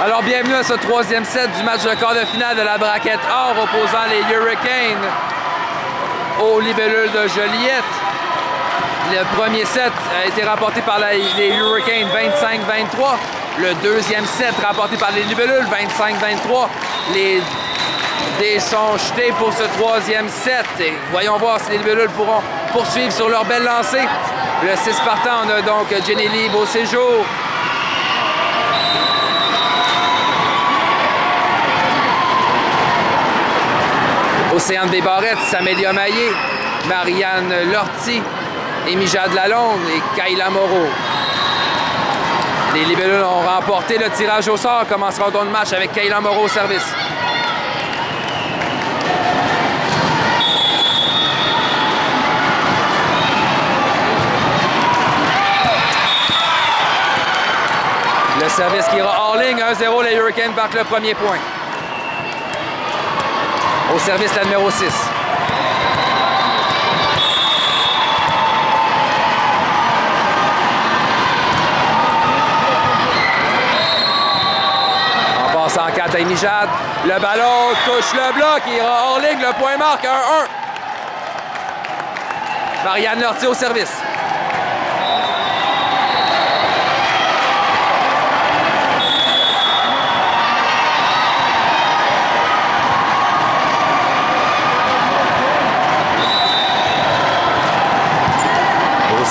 Alors, bienvenue à ce troisième set du match de quart de finale de la braquette or opposant les Hurricanes aux Libellules de Joliette. Le premier set a été remporté par les Hurricanes 25-23. Le deuxième set remporté par les Libellules 25-23. Les dés sont jetés pour ce troisième set. Et voyons voir si les Libellules pourront poursuivre sur leur belle lancée. Le 6 partant, on a donc Jenny Lee Beauséjour. Océane Desbarrettes, Samélia Maillé, Marianne Lortie, Amy Jade Lalonde et Kayla Moreau. Les Libellules ont remporté le tirage au sort. Commenceront donc le match avec Kayla Moreau au service. Le service qui ira hors ligne, 1-0, les Hurricanes marquent le premier point. Au service, la numéro 6. On passe en 4 à Amy Jade. Le ballon touche le bloc. Il ira hors ligne. Le point marque 1-1. Marianne Lortie au service.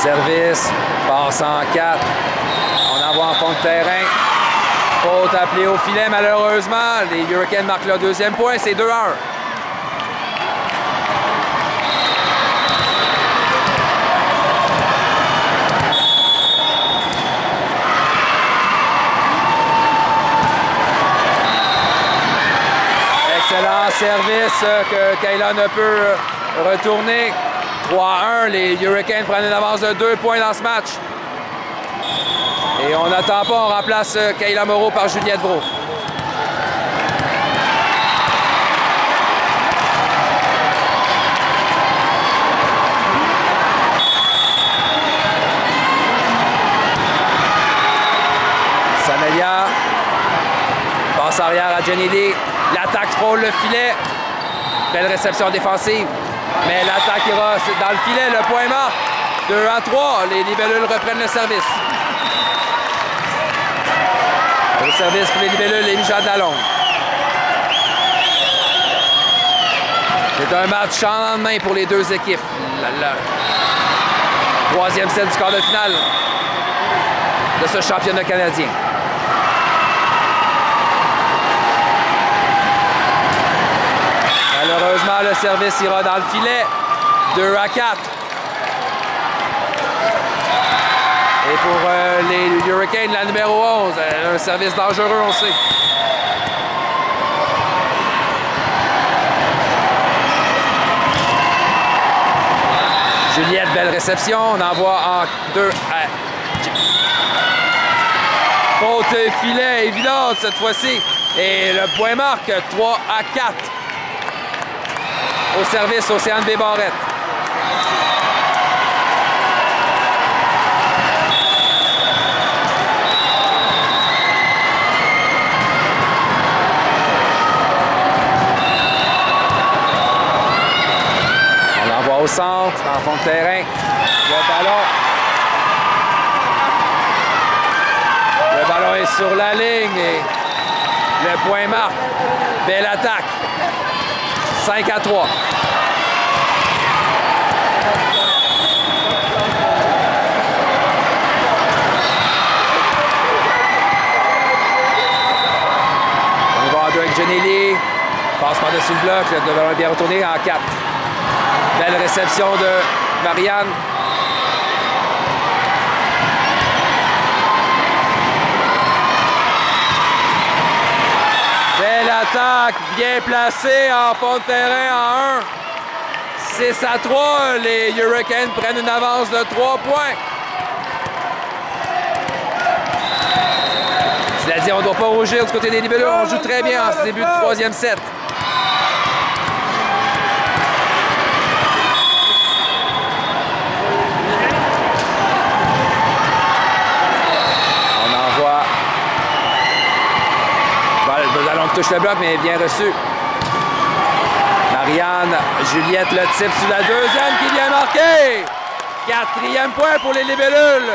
Service, passe en 4. On envoie en fond de terrain. Faute appelée au filet, malheureusement. Les Hurricanes marquent leur deuxième point, c'est 2-1. Excellent service que Kayla ne peut retourner. 3-1, les Hurricanes prennent une avance de 2 points dans ce match. Et on n'attend pas, on remplace Kayla Moreau par Juliette Brault. Samélia passe arrière à Jenny Lee. L'attaque frôle le filet. Belle réception défensive. Mais l'attaque ira dans le filet, le point marque. 2-3, les Libellules reprennent le service. Le service pour les Libellules, Amy Jade Lalonde. C'est un match en lendemain pour les deux équipes. Troisième set du quart de finale de ce championnat canadien. Malheureusement, le service ira dans le filet. 2-4. Et pour les Hurricanes, la numéro 11, un service dangereux, on sait. Juliette, belle réception. On envoie en 2 à... Faute filet évidente cette fois-ci. Et le point marque 3-4. Au service, Océane Desbarrettes. On l'envoie au centre, en fond de terrain. Le ballon est sur la ligne et le point marque. Belle attaque. 5-3. On va avec Jenny Lee. Passe par-dessus le bloc. Le ballon est bien retourné en 4. Belle réception de Marianne. Belle attaque, bien placée en fond de terrain en 1. 6-3, les Hurricanes prennent une avance de 3 points. Cela dit, on ne doit pas rougir du côté des Libellules. On joue très bien en ce début de troisième set. touche le bloc, mais bien reçu. Marianne, Juliette le type sur la deuxième qui vient marquer. 4e point pour les libellules.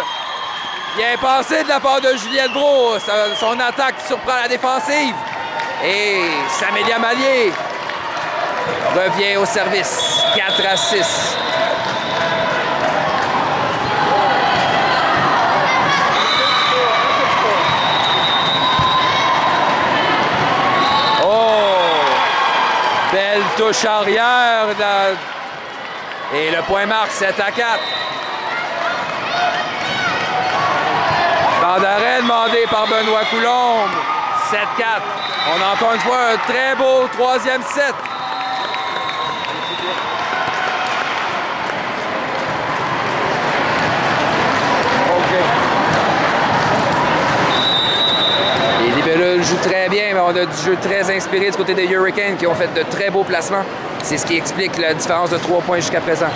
Bien passé de la part de Juliette Brault. Son attaque surprend la défensive. Et Samélia Mallier revient au service. 4-6. Belle touche arrière. Et le point marque 7-4. Temps d'arrêt demandé par Benoît Coulombe. 7-4. On a encore une fois un très beau 3e set. Les libellules jouent très bien, mais on a du jeu très inspiré du côté des Hurricanes qui ont fait de très beaux placements. C'est ce qui explique la différence de 3 points jusqu'à présent.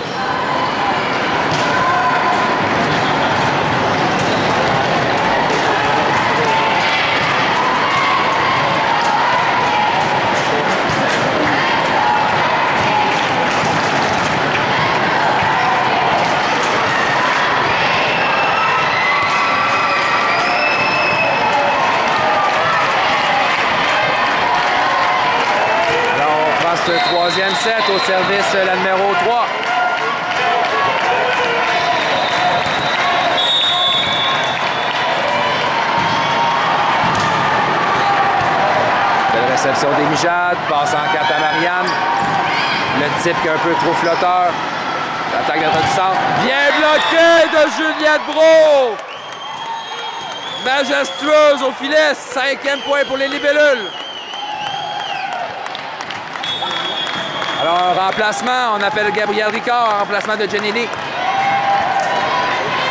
Ce 3e set au service la numéro 3. Belle réception des Mijades, passe en 4 à Marianne. Le type qui est un peu trop flotteur. L'attaque de du centre. Bien bloqué de Juliette Brault. Majestueuse au filet. 5e point pour les libellules. Alors, un remplacement, on appelle Gabriel Ricard en remplacement de Jenny Lee.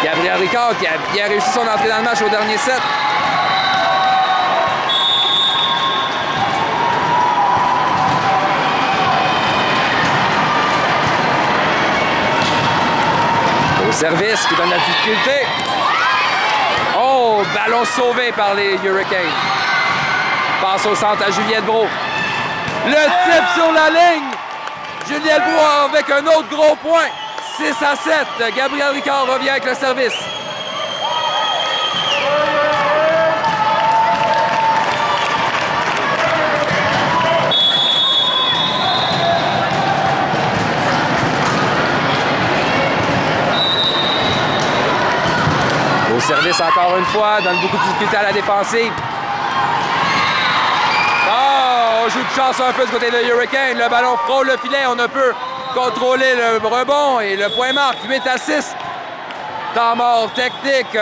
Gabriel Ricard qui a bien réussi son entrée dans le match au dernier set. Au service qui donne la difficulté. Oh, ballon sauvé par les Hurricanes. Passe au centre à Juliette Brault. Le type sur la ligne. Juliette Brault avec un autre gros point. 6-7. Gabriel Ricard revient avec le service. Au service encore une fois, donne beaucoup de difficulté à la défensive. On joue de chance un peu du côté de Hurricane. Le ballon frôle le filet. On ne peut contrôler le rebond et le point marque. 8-6. Temps mort technique.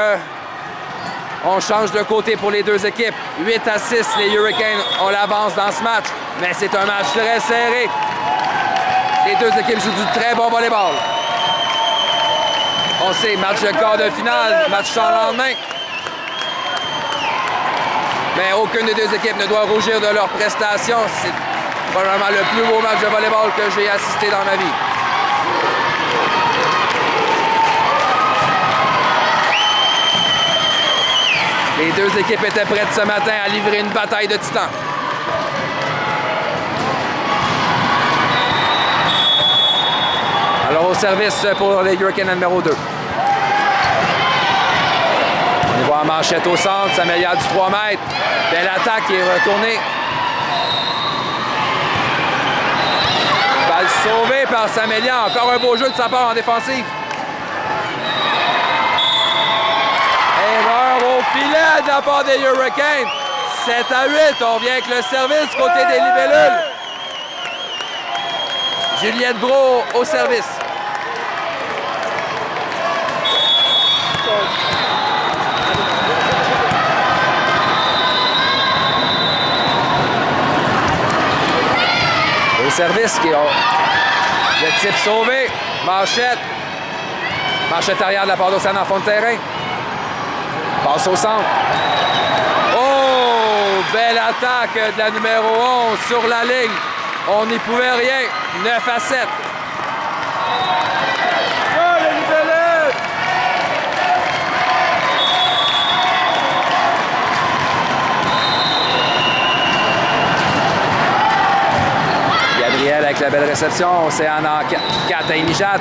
On change de côté pour les deux équipes. 8-6. Les Hurricanes ont l'avance dans ce match. Mais c'est un match très serré. Les deux équipes jouent du très bon volleyball. On sait, match de quart de finale, match sans lendemain. Mais aucune des deux équipes ne doit rougir de leur prestation. C'est probablement le plus beau match de volleyball que j'ai assisté dans ma vie. Les deux équipes étaient prêtes ce matin à livrer une bataille de titans. Alors au service pour les Hurricanes numéro 2. On y voit en manchette au centre, Samélia du 3 mètres. Belle attaque qui est retournée. Balle sauvée par Samélia. Encore un beau jeu de sa part en défensive. Erreur au filet de la part des Hurricanes. 7-8. On vient avec le service du côté des libellules. Juliette Brault au service. Au service qui ont le type sauvé. Manchette. Manchette arrière de la part d'Océane en fond de terrain. Passe au centre. Oh! Belle attaque de la numéro 11 sur la ligne. On n'y pouvait rien. 9-7. Oh, les libellés! la belle réception. Océane en 4 à Amy-Jade.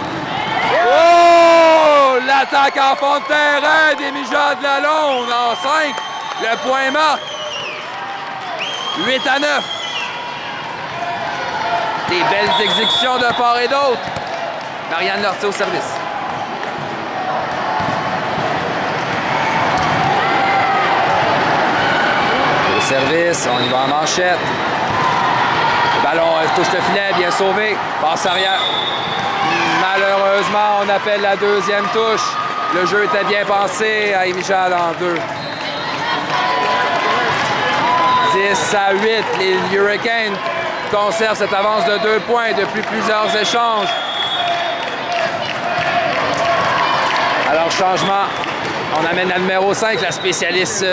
Oh! L'attaque en fond de terrain d'Amy-Jade Lalonde en 5. Le point marque. 8 à 9. Des belles exécutions de part et d'autre. Marianne Lortie au service. Au service, on y va en manchette. Le ballon touche le filet, bien sauvé. Passe arrière. Malheureusement, on appelle la deuxième touche. Le jeu était bien pensé à Amy-Jade en 2. 10 à 8, les Hurricanes conservent cette avance de 2 points depuis plusieurs échanges. Alors, changement. On amène la numéro 5, la spécialiste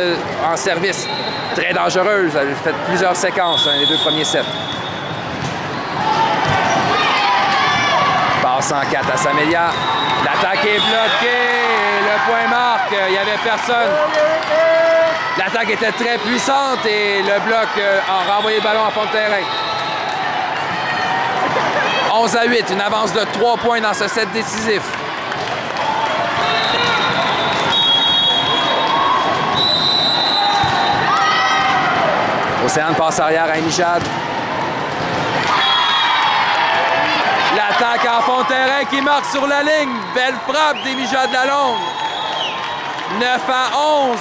en service. Très dangereuse. Elle a fait plusieurs séquences dans les 2 premiers sets. Passe en 4 à Samelia. L'attaque est bloquée. Le point marque. Il n'y avait personne. L'attaque était très puissante et le bloc a renvoyé le ballon en fond de terrain. 11 à 8, une avance de 3 points dans ce set décisif. Océane passe arrière à Amy-Jade. L'attaque en fond de terrain qui marque sur la ligne. Belle frappe d'Amy-Jade Lalonde. 9 à 11.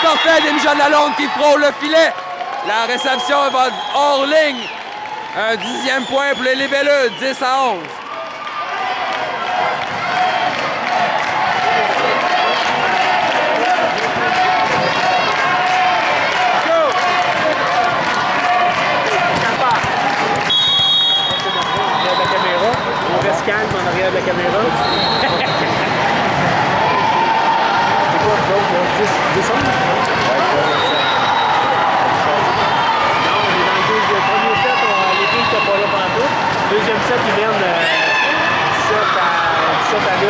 Parfait d'Amy-Jade Lalonde qui frôle le filet. La réception va hors ligne. Un 10e point pour les libellules, 10 à 11. On reste calme en arrière de la caméra. C'est quoi, donc, 10 décembre? Deuxième set, ils viennent 17 à 9.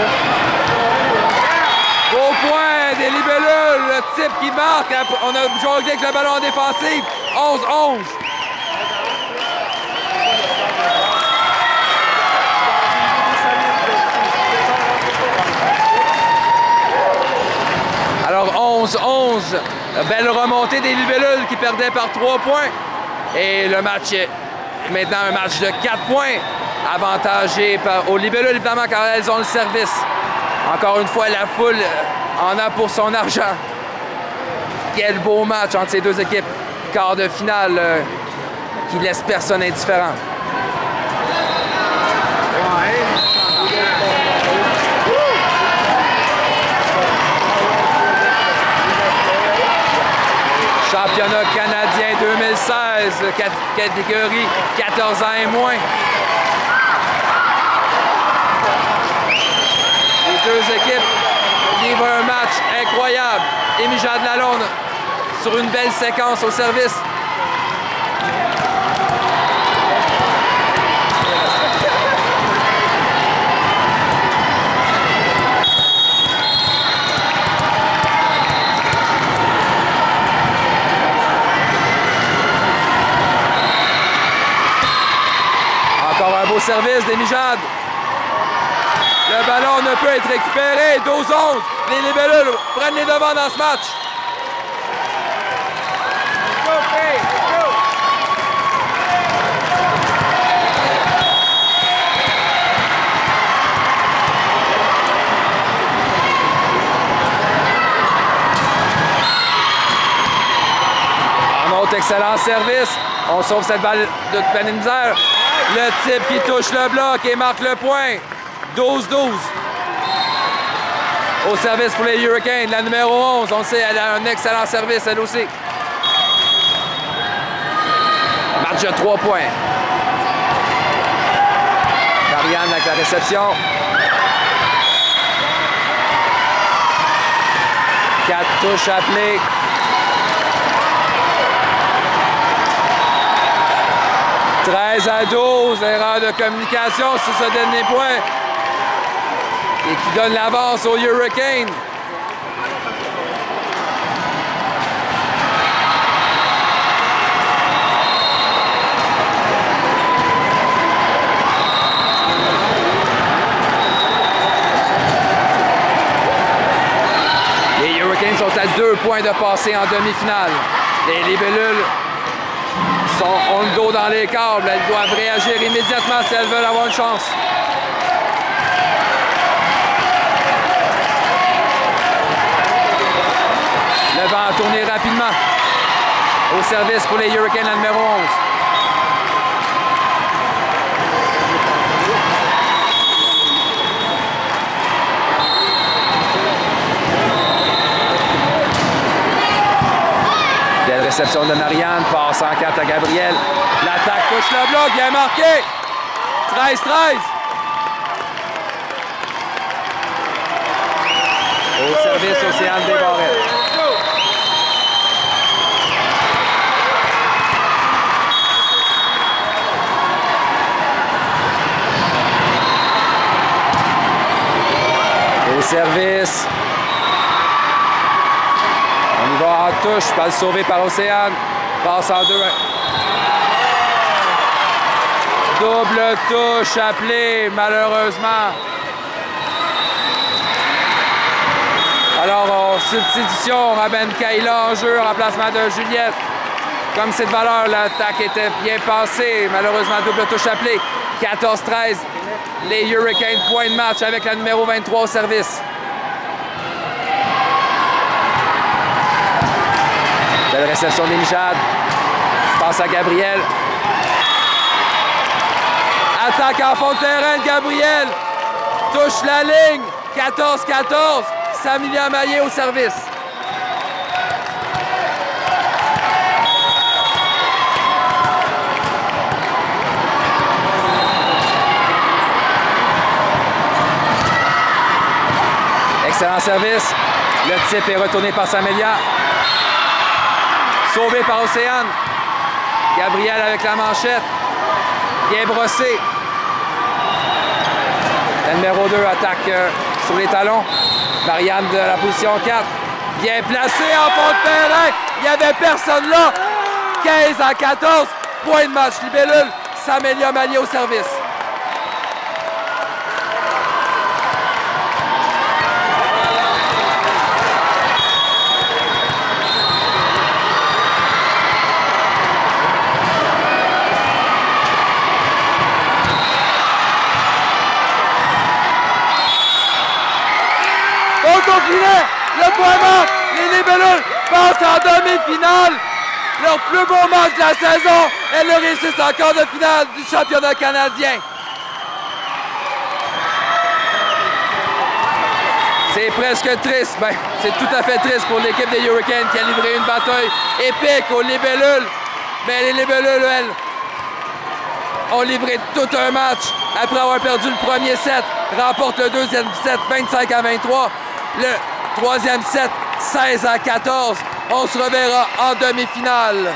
Beau point des libellules, le type qui marque. On a jonglé avec le ballon en défensive. 11-11. Alors 11-11. Belle remontée des libellules qui perdaient par 3 points. Et le match est maintenant un match de 4 points, avantagé aux libellules, évidemment, car elles ont le service. Encore une fois, la foule en a pour son argent. Quel beau match entre ces deux équipes. Quart de finale qui laisse personne indifférent. Championnat canadien 2016, catégorie 14 ans et moins. Les deux équipes livrent un match incroyable. Amy-Jade Lalonde sur une belle séquence au service. Au service d'Amy-Jade. Le ballon ne peut être récupéré. 12-11. Les libellules prennent les devants dans ce match. Un autre excellent service. On sauve cette balle de peine et misère. Le type qui touche le bloc et marque le point. 12-12. Au service pour les Hurricanes, la numéro 11. On le sait, elle a un excellent service, elle aussi. Match de 3 points. Marianne avec la réception. 4 touches appelées. 13-12, erreur de communication sur ce dernier point. Et qui donne l'avance aux Hurricanes. Les Hurricanes sont à 2 points de passer en demi-finale. Les libellules ont le dos dans les câbles. Elles doivent réagir immédiatement si elles veulent avoir une chance. Le vent a tourné rapidement. Au service pour les Hurricanes, la numéro 11. Belle réception de Marianne, passe en 4 à Gabriel. L'attaque touche le bloc, bien marqué. 13-13. Au service, Océane Desbarrettes. Au service. On y va en touche, balle sauvée par Océane. Passe en 2. Double touche appelée, malheureusement. Alors, substitution, on ramène Kayla en jeu, remplacement de Juliette. Comme c'est de valeur, l'attaque était bien passée. Malheureusement, double touche appelée. 14-13. Les Hurricanes, point de match avec la numéro 23 au service. Belle réception d'Émichade. Passe à Gabriel. Attaque en fond de terrain de Gabriel. Touche la ligne. 14-14. Samilia Maillé au service. Excellent service. Le type est retourné par Samilia. Sauvé par Océane. Gabriel avec la manchette. Bien brossé. La numéro 2 attaque sur les talons. Marianne de la position 4. Bien placé en fond de terrain. Il n'y avait personne là. 15-14. Point de match. Libellule. Samélia Maillé au service. Au filet, le point mort, les libellules passent en demi-finale. Leur plus beau match de la saison et le réussissent en quart de finale du championnat canadien. C'est presque triste, ben, c'est tout à fait triste pour l'équipe des Hurricanes qui a livré une bataille épique aux libellules. Mais les libellules, elles, ont livré tout un match après avoir perdu le premier set, remportent le deuxième set 25-23. Le troisième set, 16-14. On se reverra en demi-finale.